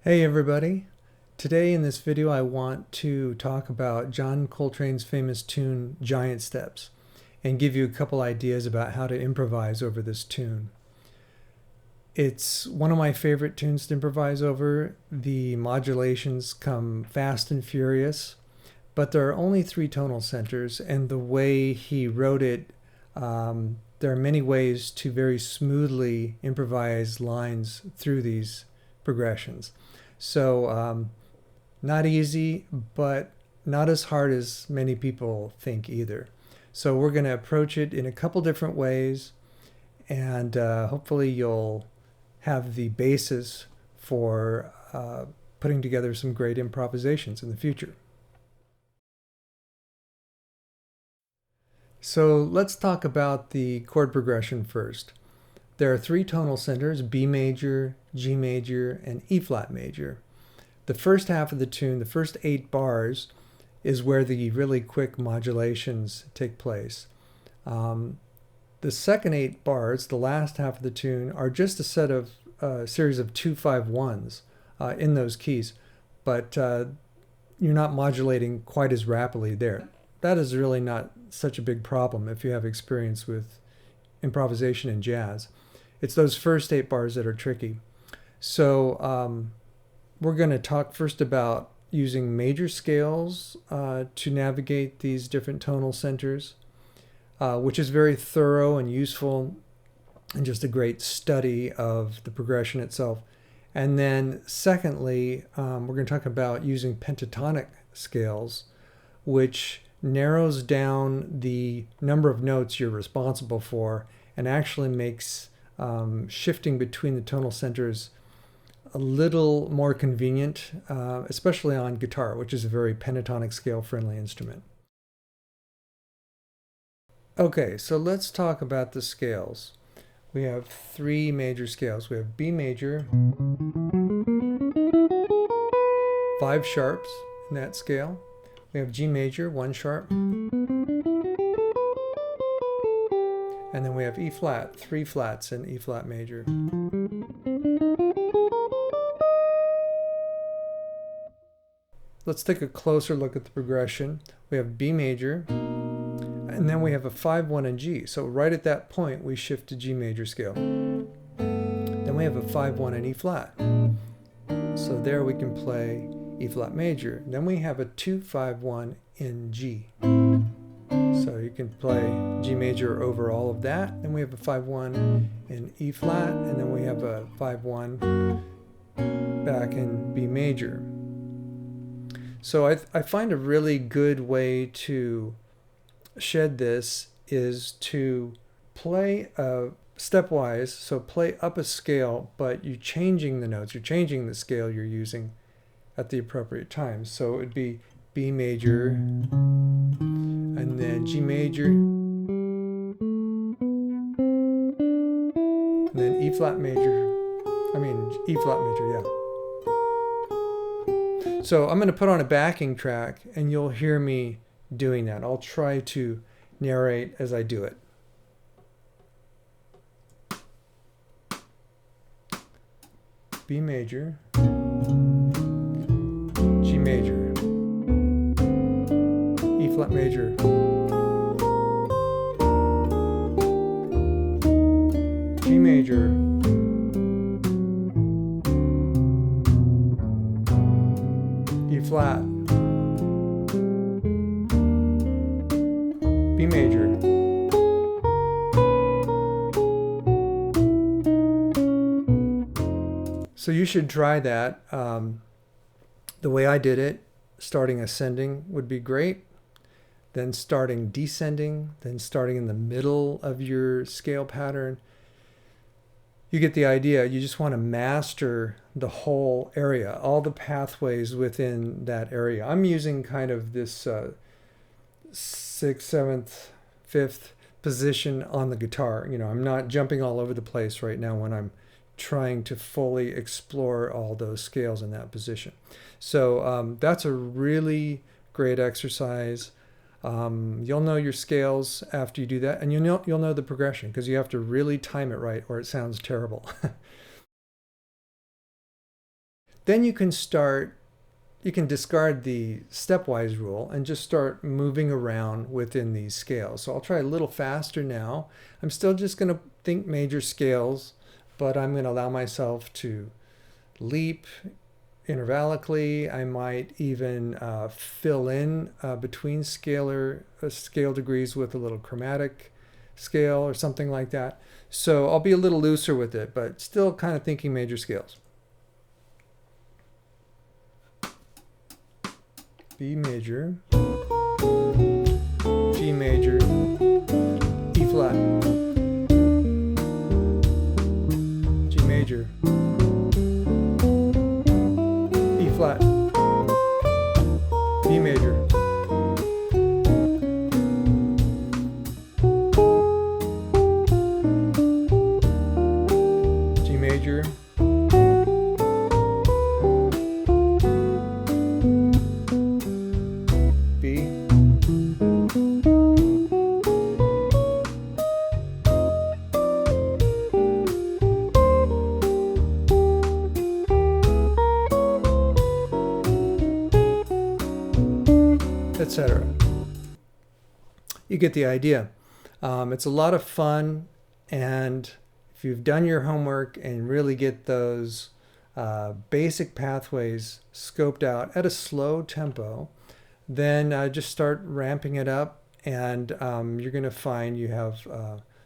Hey everybody! Today in this video I want to talk about John Coltrane's famous tune Giant Steps and give you a couple ideas about how to improvise over this tune. It's one of my favorite tunes to improvise over. The modulations come fast and furious, but there are only 3 tonal centers, and the way he wrote it, there are many ways to very smoothly improvise lines through these progressions. So not easy, but not as hard as many people think either. So we're going to approach it in a couple different ways, and hopefully you'll have the basis for putting together some great improvisations in the future. So let's talk about the chord progression first. There are 3 tonal centers: B major, G major, and E flat major. The first half of the tune, the first 8 bars, is where the really quick modulations take place. The second 8 bars, the last half of the tune, are just a series of 2-5-1s in those keys, but you're not modulating quite as rapidly there. That is really not such a big problem if you have experience with improvisation in jazz. It's those first 8 bars that are tricky. So we're going to talk first about using major scales to navigate these different tonal centers, which is very thorough and useful and just a great study of the progression itself. And then secondly, we're going to talk about using pentatonic scales, which narrows down the number of notes you're responsible for and actually makes shifting between the tonal centers a little more convenient, especially on guitar, which is a very pentatonic scale friendly instrument. Okay, so let's talk about the scales. We have 3 major scales. We have B major, 5 sharps in that scale. We have G major, 1 sharp. And then we have E flat, 3 flats in E flat major. Let's take a closer look at the progression. We have B major, and then we have a 5-1 in G. So right at that point, we shift to G major scale. Then we have a 5-1 in E flat. So there we can play E flat major. Then we have a 2-5-1 in G. So you can play G major over all of that. Then we have a 5-1 in E flat, and then we have a 5-1 back in B major. So I find a really good way to shed this is to play stepwise, so play up a scale, but you're changing the notes, you're changing the scale you're using at the appropriate times. So it would be B major, and then G major, and then E flat major, E flat major, yeah. So I'm going to put on a backing track and you'll hear me doing that. I'll try to narrate as I do it. B major, G major, E flat major, G major, E flat, B major, so you should try that. The way I did it, starting ascending would be great, then starting descending, then starting in the middle of your scale pattern. You get the idea. You just want to master the whole area, all the pathways within that area. I'm using kind of this 6th, 7th, 5th position on the guitar. I'm not jumping all over the place right now when I'm trying to fully explore all those scales in that position. So that's a really great exercise. You'll know your scales after you do that, and you'll know the progression, because you have to really time it right or it sounds terrible. Then you can discard the stepwise rule and just start moving around within these scales. So I'll try a little faster now. I'm still just going to think major scales, but I'm going to allow myself to leap intervallically. I might even fill in between scale degrees with a little chromatic scale or something like that. So I'll be a little looser with it, but still kind of thinking major scales. B major, G major, E flat, G major, E flat, B major, G major, etc. You get the idea. It's a lot of fun, and if you've done your homework and really get those basic pathways scoped out at a slow tempo, then just start ramping it up, and you're going to find you have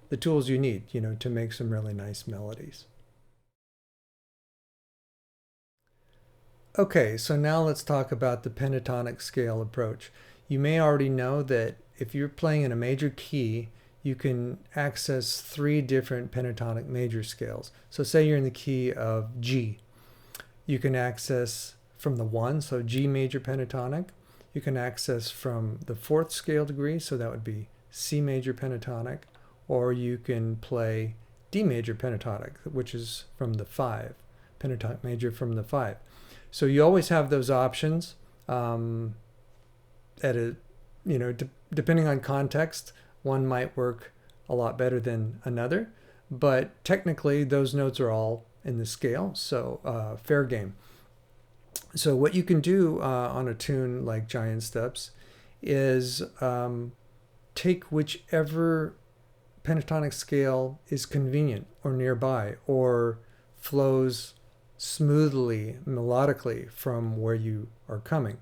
the tools you need, to make some really nice melodies. Okay, so now let's talk about the pentatonic scale approach. You may already know that if you're playing in a major key, you can access 3 different pentatonic major scales. So say you're in the key of G. You can access from the 1, so G major pentatonic. You can access from the 4th scale degree, so that would be C major pentatonic. Or you can play D major pentatonic, which is from the 5, pentatonic major from the 5. So you always have those options depending on context. One might work a lot better than another, but technically those notes are all in the scale, so fair game. So what you can do on a tune like Giant Steps is take whichever pentatonic scale is convenient or nearby or flows smoothly, melodically from where you are coming.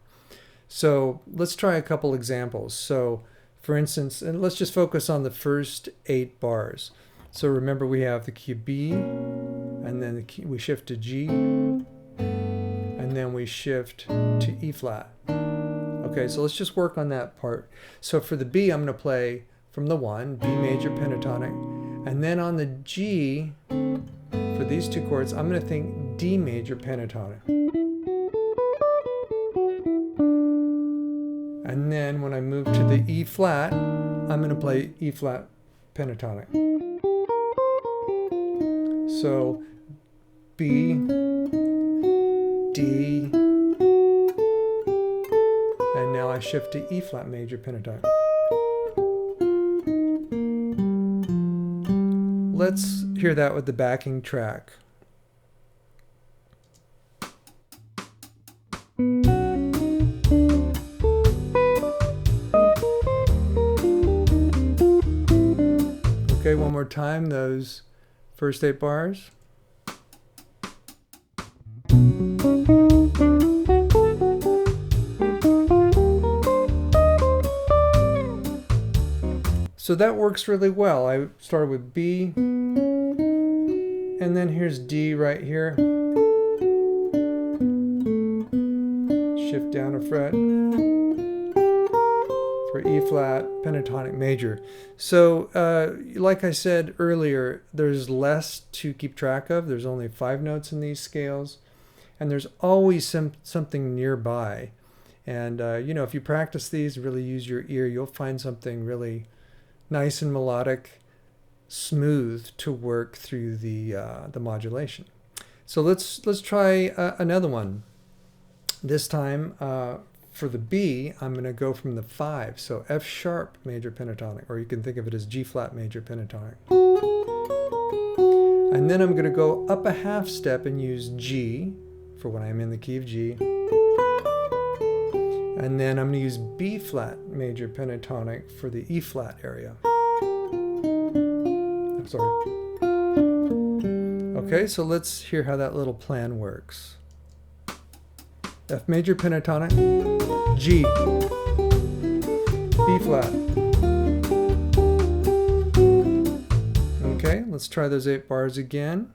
So let's try a couple examples. So for instance, and let's just focus on the first 8 bars. So remember, we have the key B, and then we shift to G, and then we shift to E flat. Okay, so let's just work on that part. So for the B, I'm going to play from the 1, B major pentatonic, and then on the G, for these 2 chords, I'm going to think D major pentatonic. And then when I move to the E flat, I'm going to play E flat pentatonic. So B, D, and now I shift to E flat major pentatonic. Let's hear that with the backing track. Okay, one more time, those first 8 bars. So that works really well. I started with B, and then here's D right here. Shift down a fret for E flat pentatonic major. So like I said earlier, there's less to keep track of. There's only 5 notes in these scales, and there's always something nearby. And if you practice these, really use your ear, you'll find something really nice and melodic, smooth to work through the modulation. So let's try another one. This time for the B, I'm going to go from the 5, so F sharp major pentatonic, or you can think of it as G flat major pentatonic. And then I'm going to go up a half step and use G for when I'm in the key of G. And then I'm going to use B flat major pentatonic for the E flat area. I'm sorry. Okay, so let's hear how that little plan works. F major pentatonic, G, B flat. Okay, let's try those 8 bars again.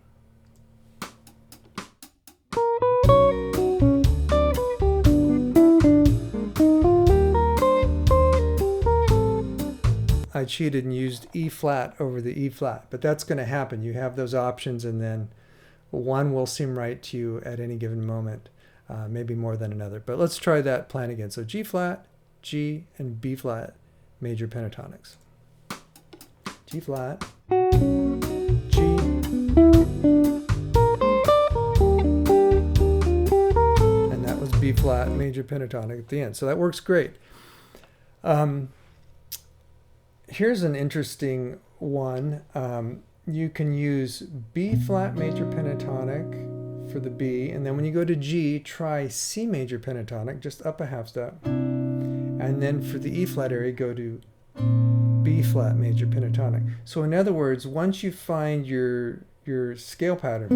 I cheated and used E flat over the E flat, but that's going to happen. You have those options, and then one will seem right to you at any given moment, maybe more than another. But let's try that plan again. So G flat, G, and B flat major pentatonics. G flat, G, and that was B flat major pentatonic at the end. So that works great. Here's an interesting one. You can use B flat major pentatonic for the B, and then when you go to G, try C major pentatonic, just up a half step. And then for the E flat area, go to B flat major pentatonic. So in other words, once you find your scale pattern,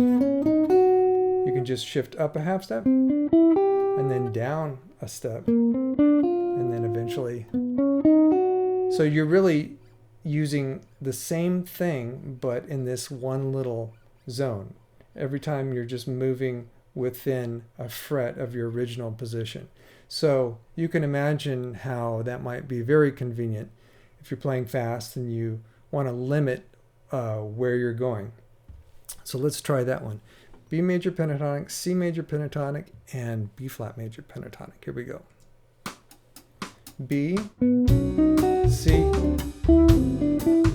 you can just shift up a half step, and then down a step, and then eventually. So you're really using the same thing, but in this one little zone. Every time you're just moving within a fret of your original position. So you can imagine how that might be very convenient if you're playing fast and you want to limit where you're going. So let's try that one. B major pentatonic, C major pentatonic, and B flat major pentatonic. Here we go. B, C,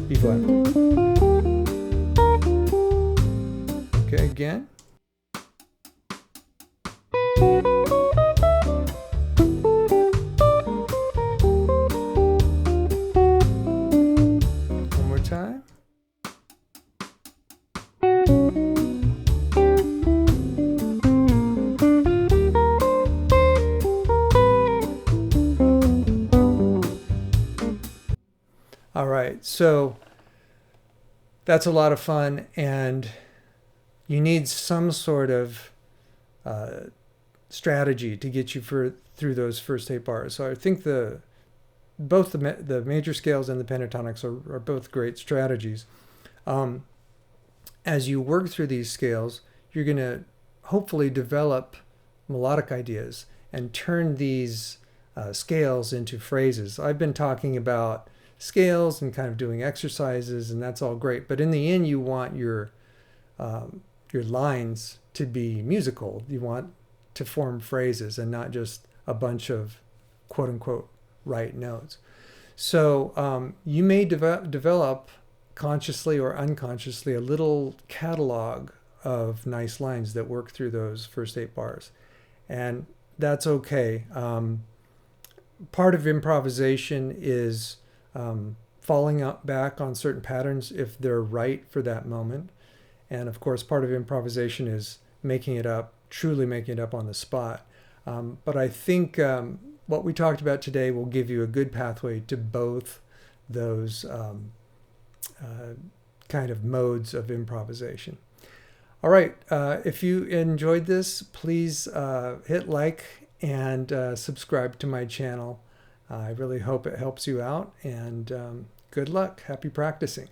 B flat. Okay, again. One more time. All right, so that's a lot of fun, and you need some sort of strategy to get you through those first 8 bars. So I think both the major scales and the pentatonics are both great strategies. As you work through these scales, you're going to hopefully develop melodic ideas and turn these scales into phrases. I've been talking about scales and kind of doing exercises, and that's all great, but in the end you want your lines to be musical. You want to form phrases and not just a bunch of quote-unquote right notes. So you may develop consciously or unconsciously a little catalog of nice lines that work through those first 8 bars, and that's okay. Part of improvisation is falling back on certain patterns if they're right for that moment. And of course, part of improvisation is making it up, truly making it up on the spot. But I think what we talked about today will give you a good pathway to both those kind of modes of improvisation. All right, if you enjoyed this, please hit like and subscribe to my channel. I really hope it helps you out, and good luck. Happy practicing.